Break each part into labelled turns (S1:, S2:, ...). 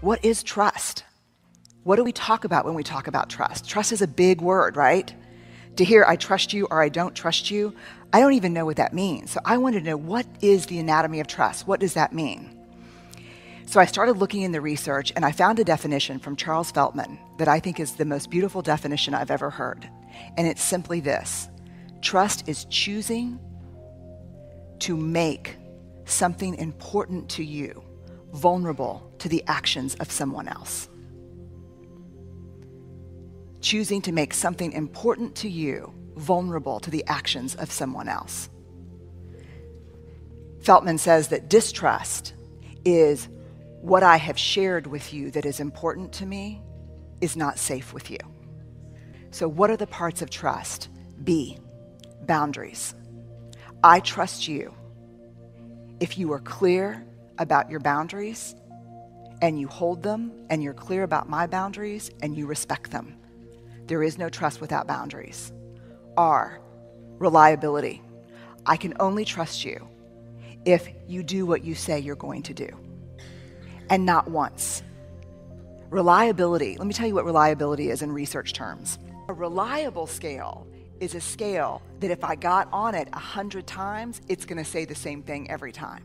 S1: What is trust? What do we talk about when we talk about trust? Trust is a big word, right? To hear I trust you or I don't trust you, I don't even know what that means. So I wanted to know, what is the anatomy of trust? What does that mean? So I started looking in the research, and I found a definition from Charles Feltman that I think is the most beautiful definition I've ever heard. And it's simply this: trust is choosing to make something important to you vulnerable to the actions of someone else. Choosing to make something important to you vulnerable to the actions of someone else. Feltman says that distrust is what I have shared with you that is important to me is not safe with you. So what are the parts of trust? B, boundaries. I trust you if you are clear about your boundaries and you hold them, and you're clear about my boundaries and you respect them. There is no trust without boundaries. R, reliability. I can only trust you if you do what you say you're going to do, and not once. Reliability, let me tell you what reliability is in research terms. A reliable scale is a scale that if I got on it 100 times, it's going to say the same thing every time.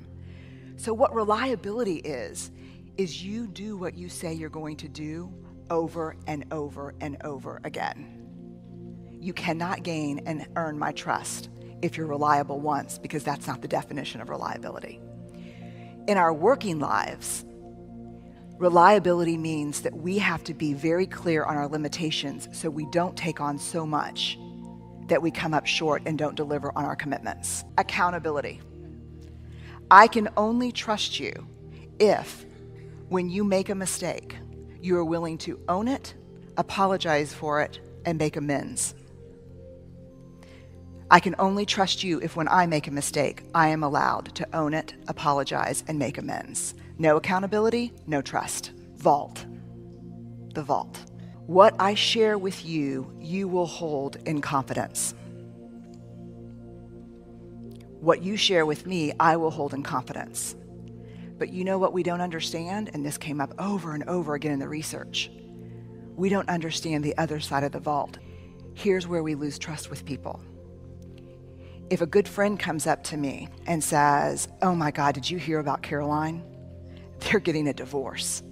S1: So what reliability is you do what you say you're going to do over and over and over again. You cannot gain and earn my trust if you're reliable once, because that's not the definition of reliability. In our working lives, reliability means that we have to be very clear on our limitations so we don't take on so much that we come up short and don't deliver on our commitments. Accountability. I can only trust you if, when you make a mistake, you are willing to own it, apologize for it, and make amends. I can only trust you if, when I make a mistake, I am allowed to own it, apologize, and make amends. No accountability, no trust. Vault. The vault. What I share with you, you will hold in confidence. What you share with me, I will hold in confidence. But you know what we don't understand? And this came up over and over again in the research. We don't understand the other side of the vault. Here's where we lose trust with people. If a good friend comes up to me and says, "Oh my God, did you hear about Caroline? They're getting a divorce,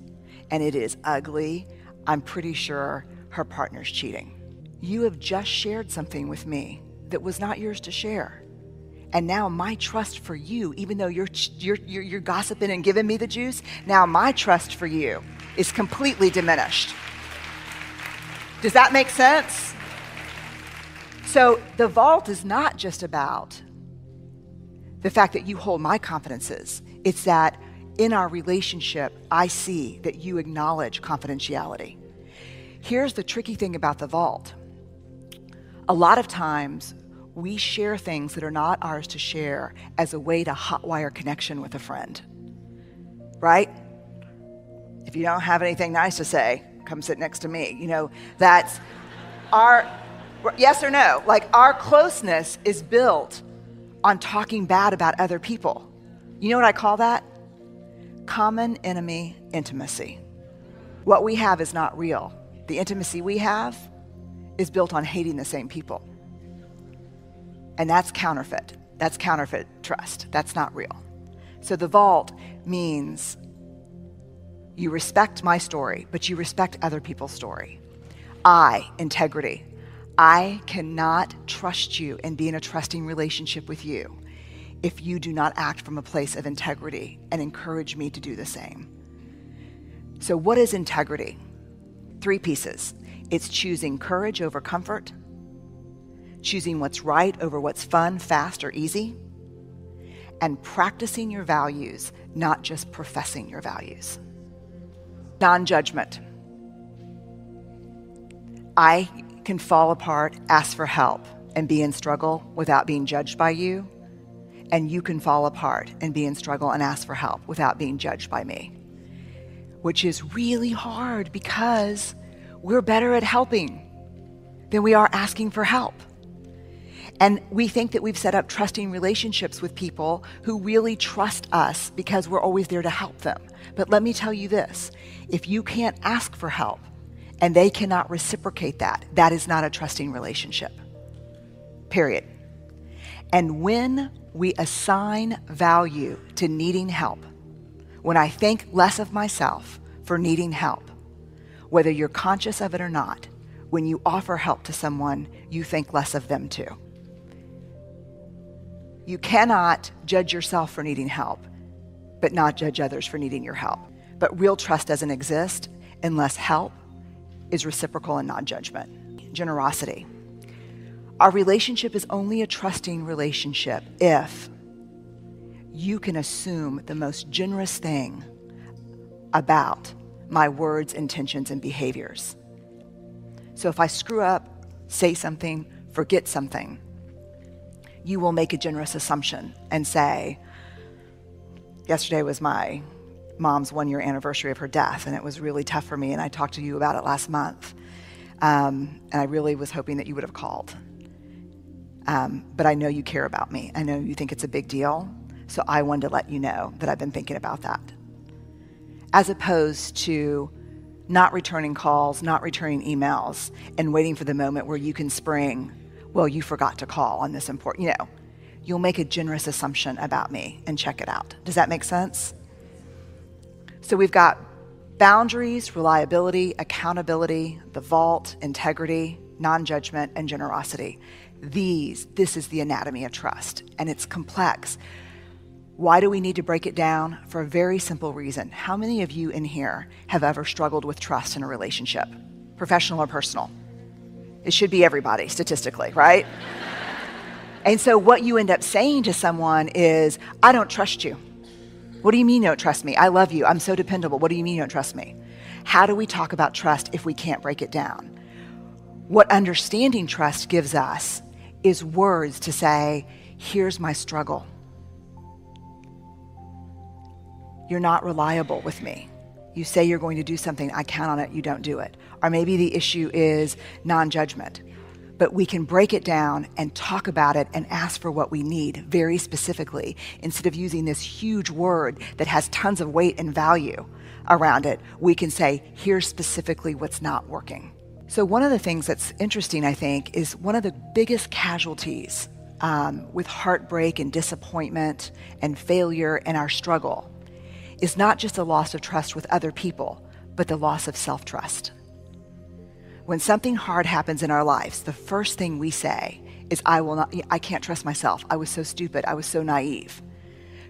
S1: and it is ugly. I'm pretty sure her partner's cheating." You have just shared something with me that was not yours to share. And now my trust for you, even though you're gossiping and giving me the juice, now my trust for you is completely diminished. Does that make sense? So the vault is not just about the fact that you hold my confidences. It's that in our relationship, I see that you acknowledge confidentiality. Here's the tricky thing about the vault. A lot of times, we share things that are not ours to share as a way to hotwire connection with a friend, right? If you don't have anything nice to say, come sit next to me. You know, that's our, yes or no? Like, our closeness is built on talking bad about other people. You know what I call that? Common enemy intimacy. What we have is not real. The intimacy we have is built on hating the same people. And that's counterfeit. That's counterfeit trust. That's not real. So the vault means you respect my story, but you respect other people's story. Integrity. I cannot trust you and be in a trusting relationship with you if you do not act from a place of integrity and encourage me to do the same. So what is integrity? 3 pieces. It's choosing courage over comfort, choosing what's right over what's fun, fast, or easy, and practicing your values, not just professing your values. Non-judgment. I can fall apart, ask for help, and be in struggle without being judged by you, and you can fall apart and be in struggle and ask for help without being judged by me, which is really hard because we're better at helping than we are asking for help. And we think that we've set up trusting relationships with people who really trust us because we're always there to help them. But let me tell you this, if you can't ask for help and they cannot reciprocate that, that is not a trusting relationship, period. And when we assign value to needing help, when I think less of myself for needing help, whether you're conscious of it or not, when you offer help to someone, you think less of them too. You cannot judge yourself for needing help, but not judge others for needing your help. But real trust doesn't exist unless help is reciprocal and non-judgment. Generosity. Our relationship is only a trusting relationship if you can assume the most generous thing about my words, intentions, and behaviors. So if I screw up, say something, forget something, you will make a generous assumption and say, yesterday was my mom's 1-year anniversary of her death, and it was really tough for me, and I talked to you about it last month. And I really was hoping that you would have called. But I know you care about me. I know you think it's a big deal. So I wanted to let you know that I've been thinking about that. As opposed to not returning calls, not returning emails, and waiting for the moment where you can spring, well, you forgot to call on this important, you'll make a generous assumption about me and check it out. Does that make sense? So we've got boundaries, reliability, accountability, the vault, integrity, non-judgment, and generosity. This is the anatomy of trust, and it's complex. Why do we need to break it down? For a very simple reason. How many of you in here have ever struggled with trust in a relationship, professional or personal? It should be everybody, statistically, right? And so what you end up saying to someone is, I don't trust you. What do you mean you don't trust me? I love you. I'm so dependable. What do you mean you don't trust me? How do we talk about trust if we can't break it down? What understanding trust gives us is words to say, here's my struggle. You're not reliable with me. You say you're going to do something, I count on it, you don't do it. Or maybe the issue is non-judgment. But we can break it down and talk about it and ask for what we need very specifically, instead of using this huge word that has tons of weight and value around it. We can say, here's specifically what's not working. So one of the things that's interesting, I think, is one of the biggest casualties with heartbreak and disappointment and failure and our struggle is not just the loss of trust with other people, but the loss of self-trust. When something hard happens in our lives, the first thing we say is, I can't trust myself. I was so stupid. I was so naive.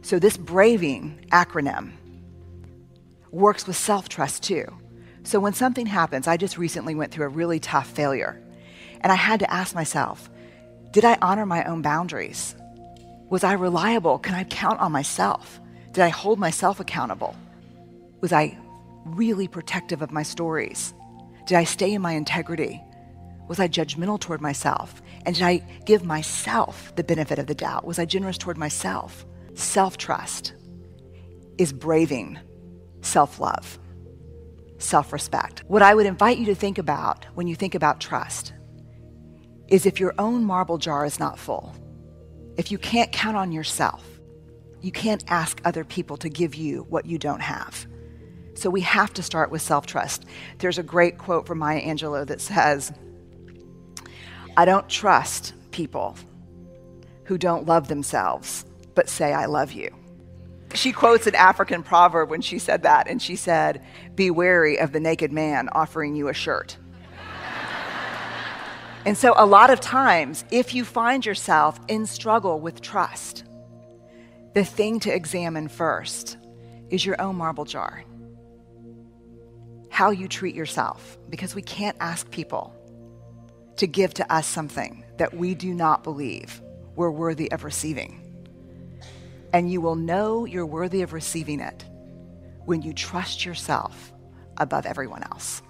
S1: So this BRAVING acronym works with self-trust too. So when something happens, I just recently went through a really tough failure, and I had to ask myself, did I honor my own boundaries? Was I reliable? Can I count on myself? Did I hold myself accountable? Was I really protective of my stories? Did I stay in my integrity? Was I judgmental toward myself? And did I give myself the benefit of the doubt? Was I generous toward myself? Self-trust is braving self-love, self-respect. What I would invite you to think about when you think about trust is if your own marble jar is not full, if you can't count on yourself, you can't ask other people to give you what you don't have. So we have to start with self-trust. There's a great quote from Maya Angelou that says, I don't trust people who don't love themselves, but say, I love you. She quotes an African proverb when she said that, and she said, be wary of the naked man offering you a shirt. And so a lot of times, if you find yourself in struggle with trust, the thing to examine first is your own marble jar. How you treat yourself, because we can't ask people to give to us something that we do not believe we're worthy of receiving. And you will know you're worthy of receiving it when you trust yourself above everyone else.